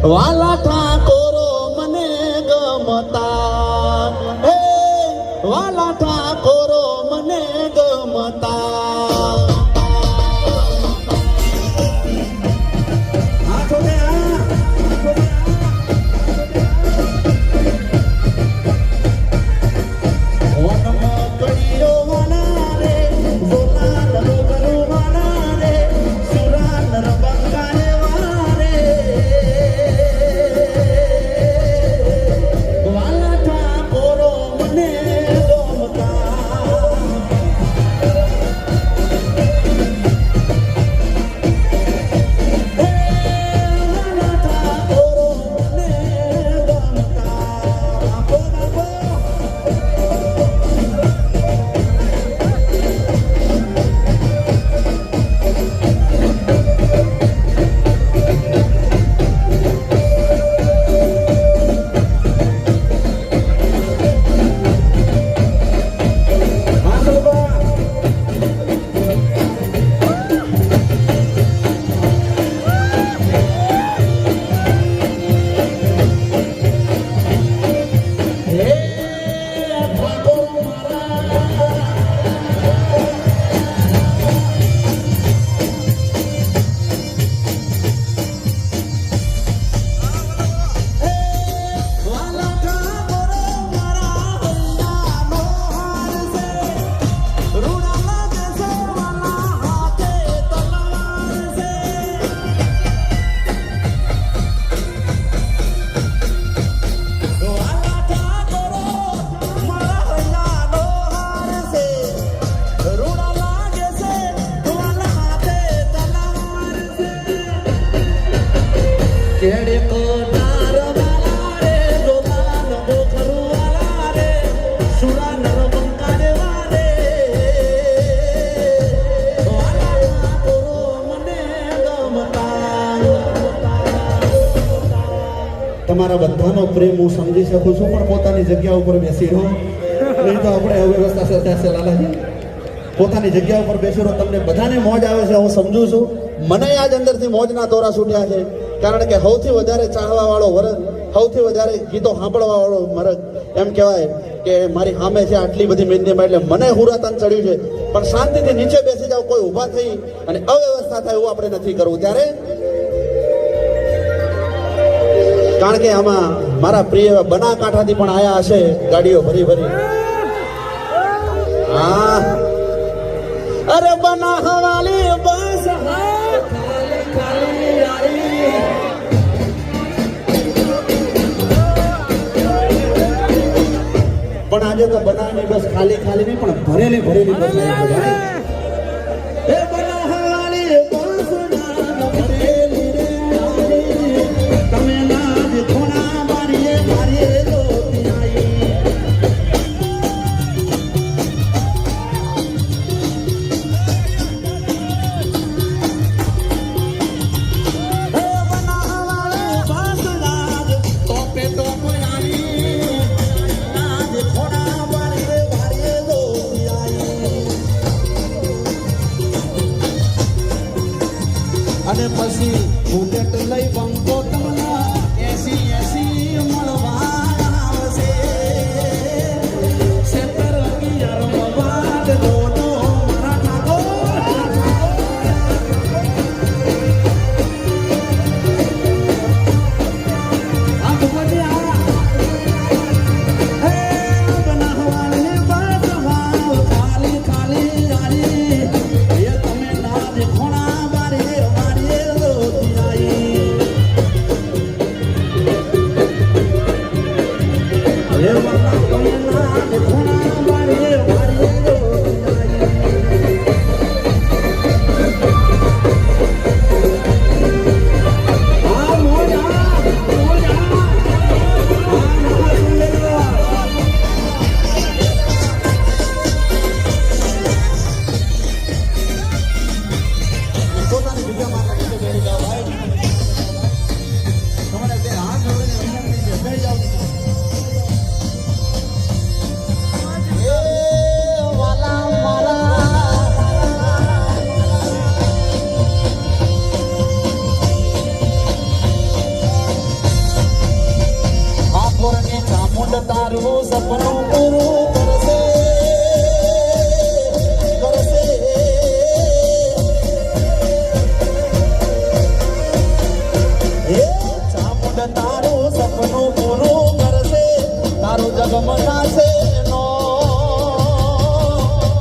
વાલા ઠાકોરો મને ગમતા, હે વાલા ઠાકોરો મને ગમતા. તમારા બધાનો પ્રેમ હું સમજી શકું છું, પણ પોતાની જગ્યા ઉપર બેસી રહો, નહીં તો આપણે અવ્યવસ્થા સર્જાશે. લાલાજી પોતાની જગ્યા ઉપર બેસી રહો, તમને બધાને મોજ આવે છે, હું સમજુ છું. મને આજ અંદરથી મોજના દોરા છૂટ્યા છે, કારણ કે સૌથી વધારે ચાહવા વાળો વર્ગ, સૌથી વધારે ગીતો સાંભળવા વાળો મરગ, એમ કહેવાય કે મારી સામે છે આટલી બધી મેદનીમાં, એટલે મને હુરાતન ચડ્યું છે. પણ શાંતિથી નીચે બેસી જાવ, કોઈ ઊભા થઈ અને અવ્યવસ્થા થાય એવું આપણે નથી કરવું. ત્યારે કારણ કે આમાં મારા પ્રિય બનાસકાંઠાથી પણ આયા હશે ગાડીઓ ભરી ભરી. હા, અરે બનાસવાળી બસ ખાલી ખાલી આવી. પણ આજે તો બનાસની બસ ખાલી ખાલી નહીં, પણ ભરેલી ભરેલી બસ આવી છે. એ બનાસવાળી બસ ભરેલી રે આવી, તમે થોડા મારીએ મારીએ જોતી આવી. તારું સપનું પૂરું કરશે કરશે એ ચામુંડ તારું સપનું પૂરું કરશે તારું જગમગાશે નો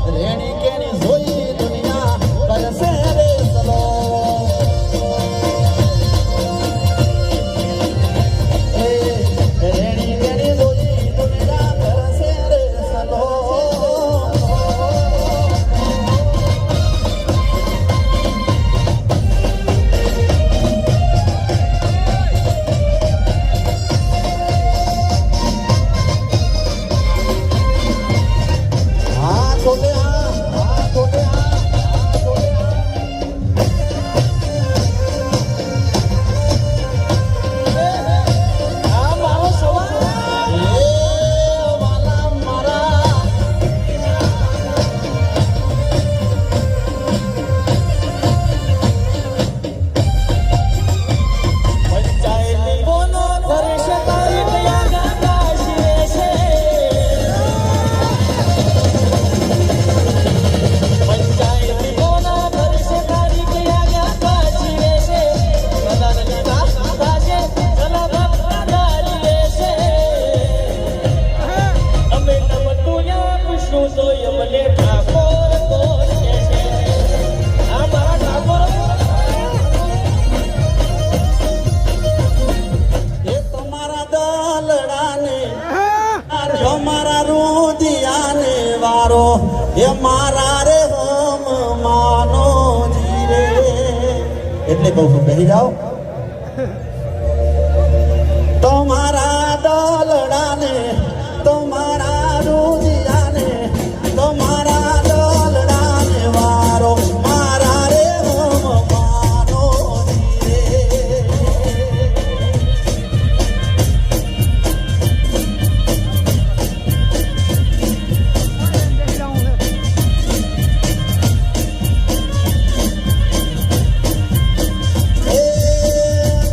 રેણી કેણી જોઈ દુનિયા કરશે રે સલો એ રેણી કેણી જોઈ દુનિયા કરશે રે સલો હા છોટે હા છોટે હા છોટે આ મારો સવાલ એ વાલા મારા પંચાયતી કોનો ફરશ તારી કયા ગાતા શિરે છે પંચાયતી કોના ફરશે તારી કયા ગાતા શિરે છે પ્રધાન લીધા થશે સલાહ દાદારી લેશે અમે નમતુયા પૂછું તો મને ઠાકોર કોણ કહેશે આ મારા ઠાકોર એ તમારા દલડાને જો મારા રુદિયાને વારો એ મારા રે હમ માનો જીરે એટલે કહું છું બેસી જાઓ તમારા દલડાને તમારા રુદિયાને તમારા દલડાને વારો મારા રે હમ માનો જીરે એ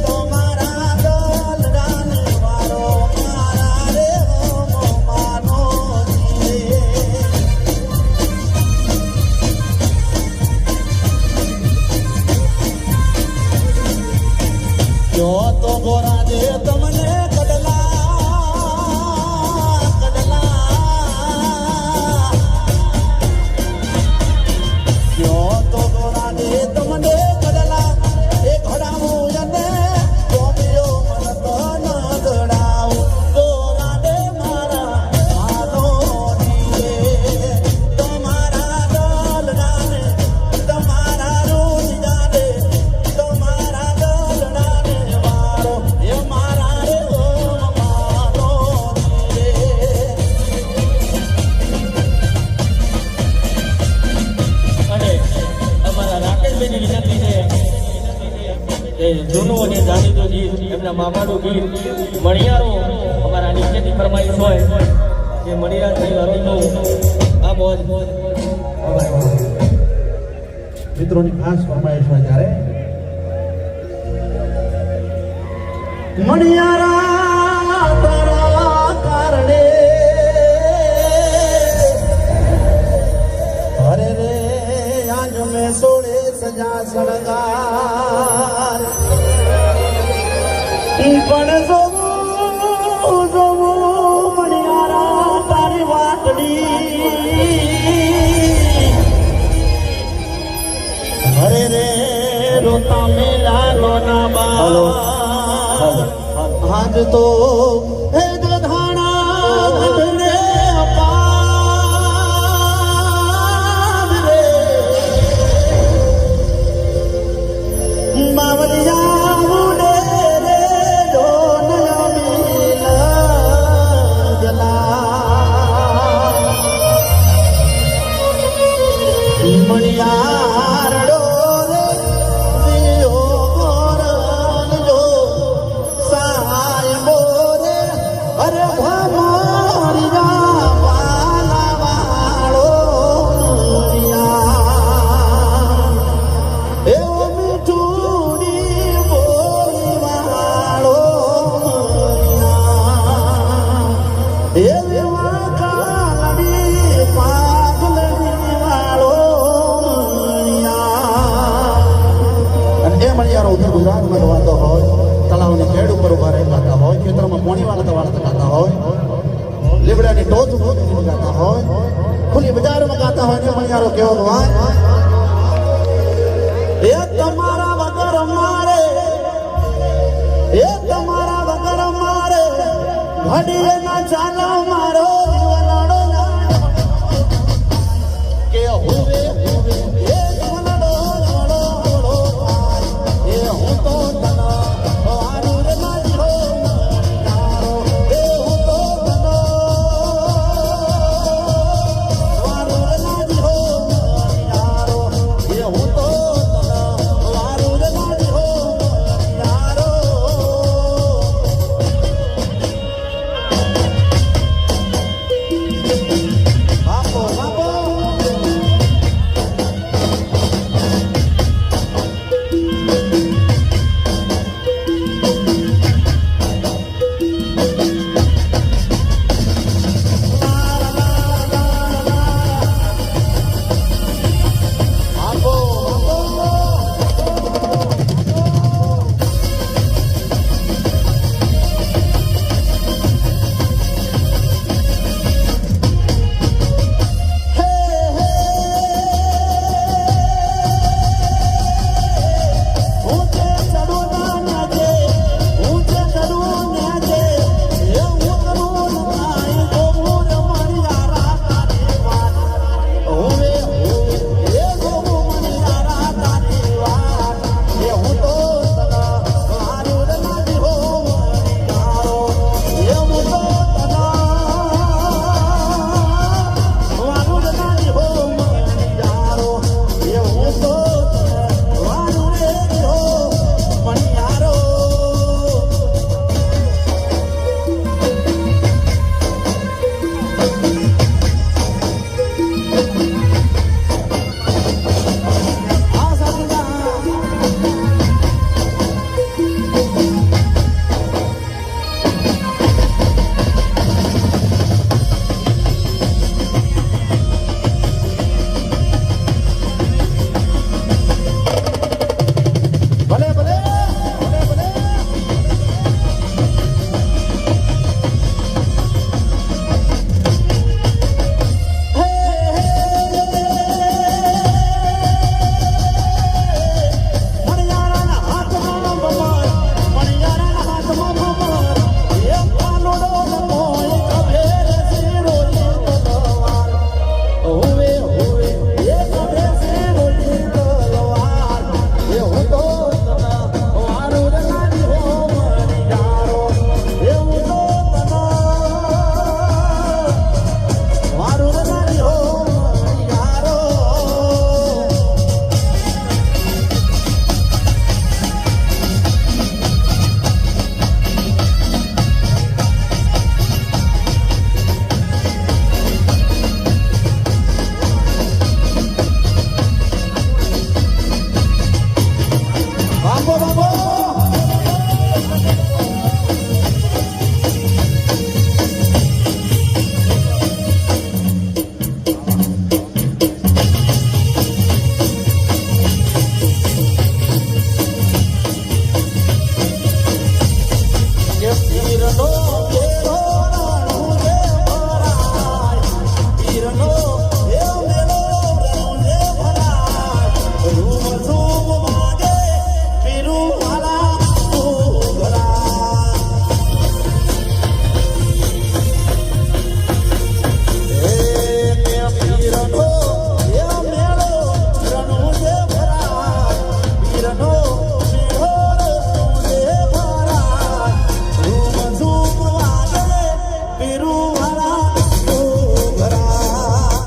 તમારા દલડાને વારો મારા રે હમ માનો જીરે જો તો ગોરા દે તમને કડલા કડલા જો તો ગોરા દે તમને કડલા એ ઘડાવું અને ગોપિયો મન તો ન દડાવું ગોરા દે મારા માનો જીરે તમારા દલડાને તમારા રોજિયાને તમારા દલડાને વારો એ મારા રે ઓમ માનો જીરે અને અમારા રાકેશભાઈની વિનંતી છે કે જૂનું અને જાણીતું ગીત એમના મામાનું ગીત મણિયારો અમારા નીચેની ફરમાઈશ હોય કે મણિયારભાઈ અરુણનું આ મોજ મિત્રોની ખાસ ફરમાઈશ હોય ત્યારે મણિયારા તારા કારણે અરે રે આજ મેં સોળે સજા સળગાર પણ જોવું જોવું મણિયારા તારી વાતડી અરે રે રોતા મેલા લોના બા આજ તો હે દધાણા ગઢને અપાર રે બાવલિયા ઉડે રે ડોનયા મિલ જલા મણિયારડો રે દિયો ગોરલ જો સહાય બોરે લીમડાની ટોચ ઉપર ગાતા હોય, ખુલ્લી બજારમાં ગાતા હોય ને મણિયારો કહેવાનું હોય, એ તમારા વગર મારે, એ તમારા વગર મારે ઘડીએ ના ચાલો મારો